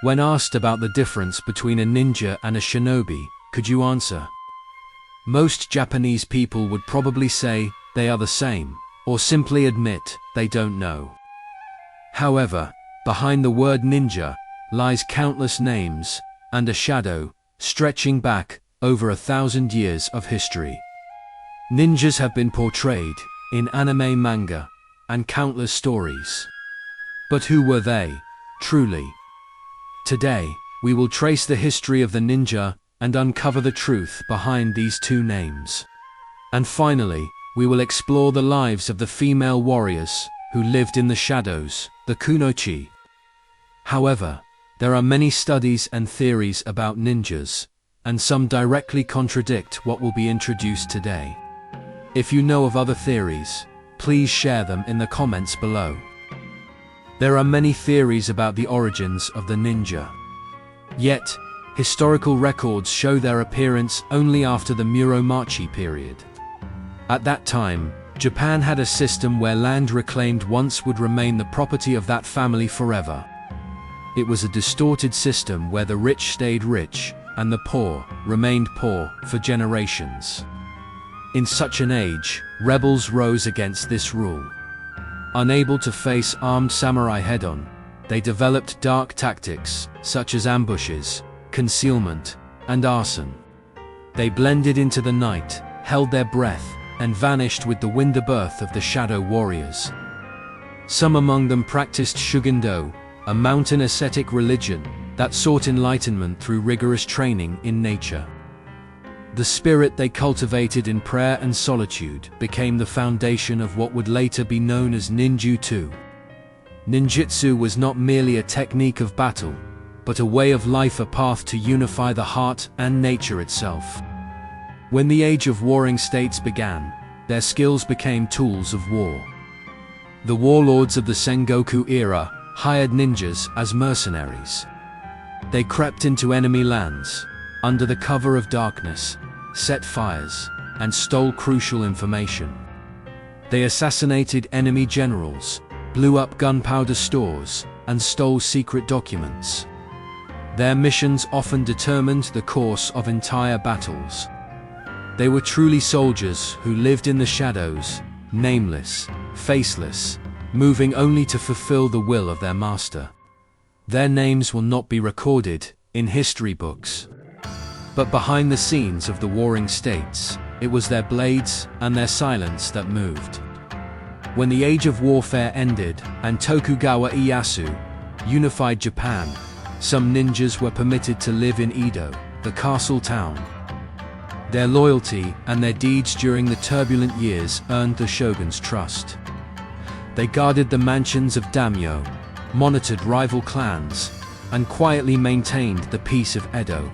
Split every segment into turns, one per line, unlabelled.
When asked about the difference between a ninja and a shinobi, could you answer? Most Japanese people would probably say they are the same, or simply admit they don't know. However, behind the word ninja lies countless names and a shadow stretching back over 1,000 years of history. Ninjas have been portrayed in anime, manga, and countless stories. But who were they, truly? Today, we will trace the history of the ninja and uncover the truth behind these two names. And finally, we will explore the lives of the female warriors who lived in the shadows, the kunoichi. However, there are many studies and theories about ninjas, and some directly contradict what will be introduced today. If you know of other theories, please share them in the comments below. There are many theories about the origins of the ninja. Yet, historical records show their appearance only after the Muromachi period. At that time, Japan had a system where land reclaimed once would remain the property of that family forever. It was a distorted system where the rich stayed rich and the poor remained poor for generations. In such an age, rebels rose against this rule. Unable to face armed samurai head-on, they developed dark tactics such as ambushes, concealment, and arson. They blended into the night, held their breath, and vanished with the wind birth of the shadow warriors. Some among them practiced Shugindo, a mountain ascetic religion that sought enlightenment through rigorous training in nature. The spirit they cultivated in prayer and solitude became the foundation of what would later be known as ninjutsu. Ninjutsu was not merely a technique of battle, but a way of life, a path to unify the heart and nature itself. When the age of warring states began, their skills became tools of war. The warlords of the Sengoku era hired ninjas as mercenaries. They crept into enemy lands, under the cover of darkness, set fires, and stole crucial information. They assassinated enemy generals, blew up gunpowder stores, and stole secret documents. Their missions often determined the course of entire battles. They were truly soldiers who lived in the shadows, nameless, faceless, moving only to fulfill the will of their master. Their names will not be recorded in history books. But behind the scenes of the warring states, it was their blades and their silence that moved. When the age of warfare ended and Tokugawa Ieyasu unified Japan, some ninjas were permitted to live in Edo, the castle town. Their loyalty and their deeds during the turbulent years earned the shogun's trust. They guarded the mansions of daimyo, monitored rival clans, and quietly maintained the peace of Edo.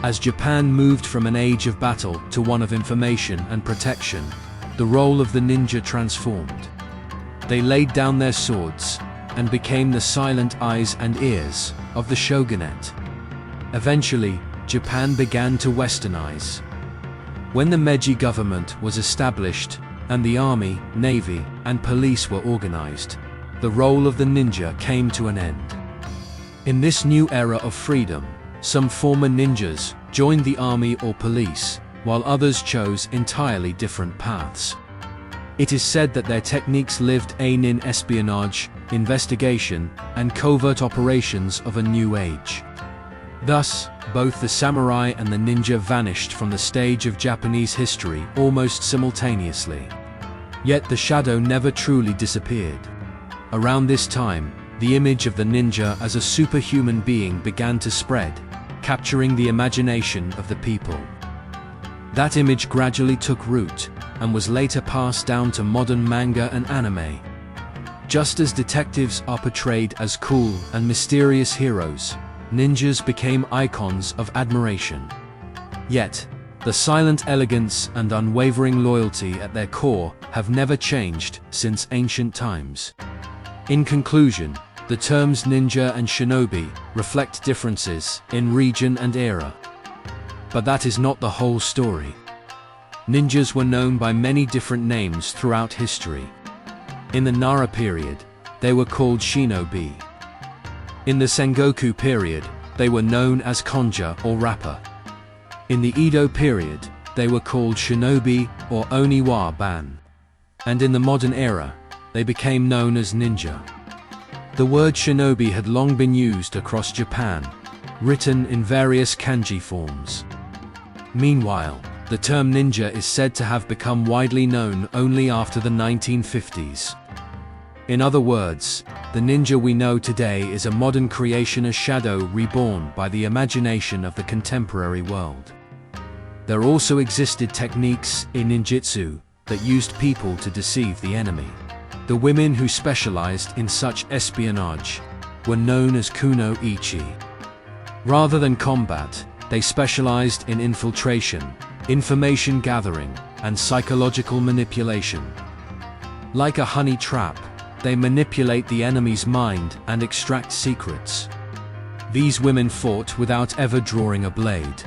As Japan moved from an age of battle to one of information and protection, the role of the ninja transformed. They laid down their swords and became the silent eyes and ears of the shogunate. Eventually, Japan began to westernize. When the Meiji government was established and the army, navy, and police were organized, the role of the ninja came to an end. In this new era of freedom, some former ninjas joined the army or police, while others chose entirely different paths. It is said that their techniques lived in espionage, investigation, and covert operations of a new age. Thus, both the samurai and the ninja vanished from the stage of Japanese history almost simultaneously. Yet the shadow never truly disappeared. Around this time, the image of the ninja as a superhuman being began to spread, capturing the imagination of the people. That image gradually took root and was later passed down to modern manga and anime. Just as detectives are portrayed as cool and mysterious heroes, ninjas became icons of admiration. Yet, the silent elegance and unwavering loyalty at their core have never changed since ancient times. In conclusion, the terms ninja and shinobi reflect differences in region and era. But that is not the whole story. Ninjas were known by many different names throughout history. In the Nara period, they were called shinobi. In the Sengoku period, they were known as konja or rapper. In the Edo period, they were called shinobi or oniwa ban. And in the modern era, they became known as ninja. The word shinobi had long been used across Japan, written in various kanji forms. Meanwhile, the term ninja is said to have become widely known only after the 1950s. In other words, the ninja we know today is a modern creation, a shadow reborn by the imagination of the contemporary world. There also existed techniques in ninjutsu that used people to deceive the enemy. The women who specialized in such espionage were known as kunoichi. Rather than combat, they specialized in infiltration, information gathering, and psychological manipulation. Like a honey trap, they manipulate the enemy's mind and extract secrets. These women fought without ever drawing a blade.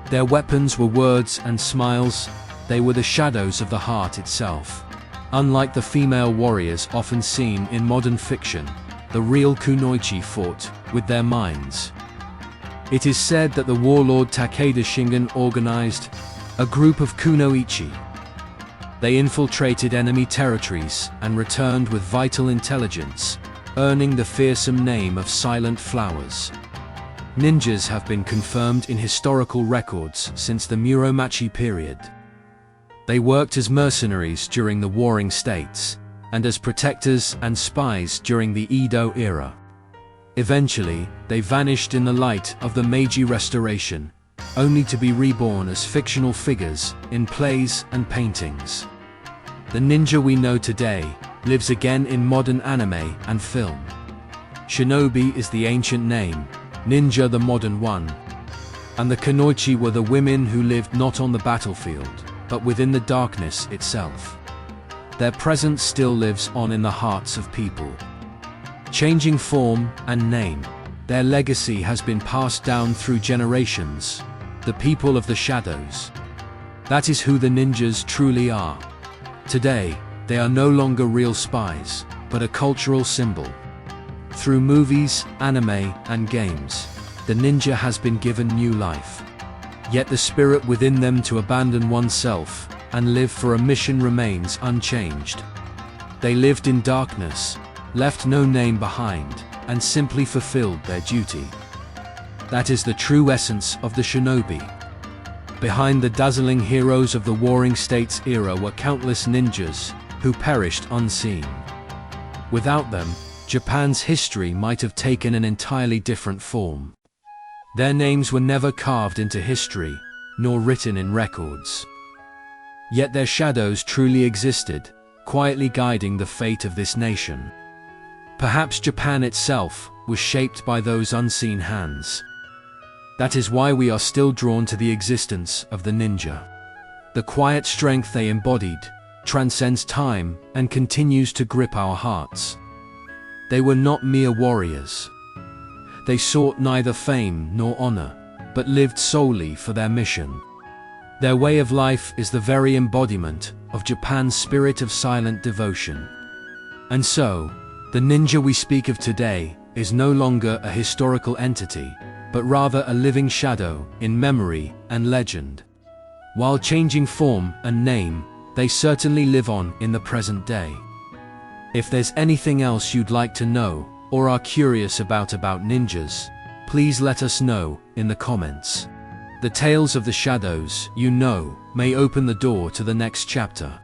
Their weapons were words and smiles. They were the shadows of the heart itself. Unlike the female warriors often seen in modern fiction, the real kunoichi fought with their minds. It is said that the warlord Takeda Shingen organized a group of kunoichi. They infiltrated enemy territories and returned with vital intelligence, earning the fearsome name of Silent Flowers. Ninjas have been confirmed in historical records since the Muromachi period. They worked as mercenaries during the warring states, and as protectors and spies during the Edo era. Eventually, they vanished in the light of the Meiji Restoration, only to be reborn as fictional figures in plays and paintings. The ninja we know today lives again in modern anime and film. Shinobi is the ancient name, ninja the modern one. And the kunoichi were the women who lived not on the battlefield, but within the darkness itself. Their presence still lives on in the hearts of people. Changing form and name, their legacy has been passed down through generations. The people of the shadows. That is who the ninjas truly are. Today, they are no longer real spies, but a cultural symbol. Through movies, anime, and games, the ninja has been given new life. Yet the spirit within them to abandon oneself and live for a mission remains unchanged. They lived in darkness, left no name behind, and simply fulfilled their duty. That is the true essence of the shinobi. Behind the dazzling heroes of the Warring States era were countless ninjas who perished unseen. Without them, Japan's history might have taken an entirely different form. Their names were never carved into history, nor written in records. Yet their shadows truly existed, quietly guiding the fate of this nation. Perhaps Japan itself was shaped by those unseen hands. That is why we are still drawn to the existence of the ninja. The quiet strength they embodied transcends time and continues to grip our hearts. They were not mere warriors. They sought neither fame nor honor, but lived solely for their mission. Their way of life is the very embodiment of Japan's spirit of silent devotion. And so, the ninja we speak of today is no longer a historical entity, but rather a living shadow in memory and legend. While changing form and name, they certainly live on in the present day. If there's anything else you'd like to know or are curious about ninjas, please let us know in the comments. The tales of the shadows, you know, may open the door to the next chapter.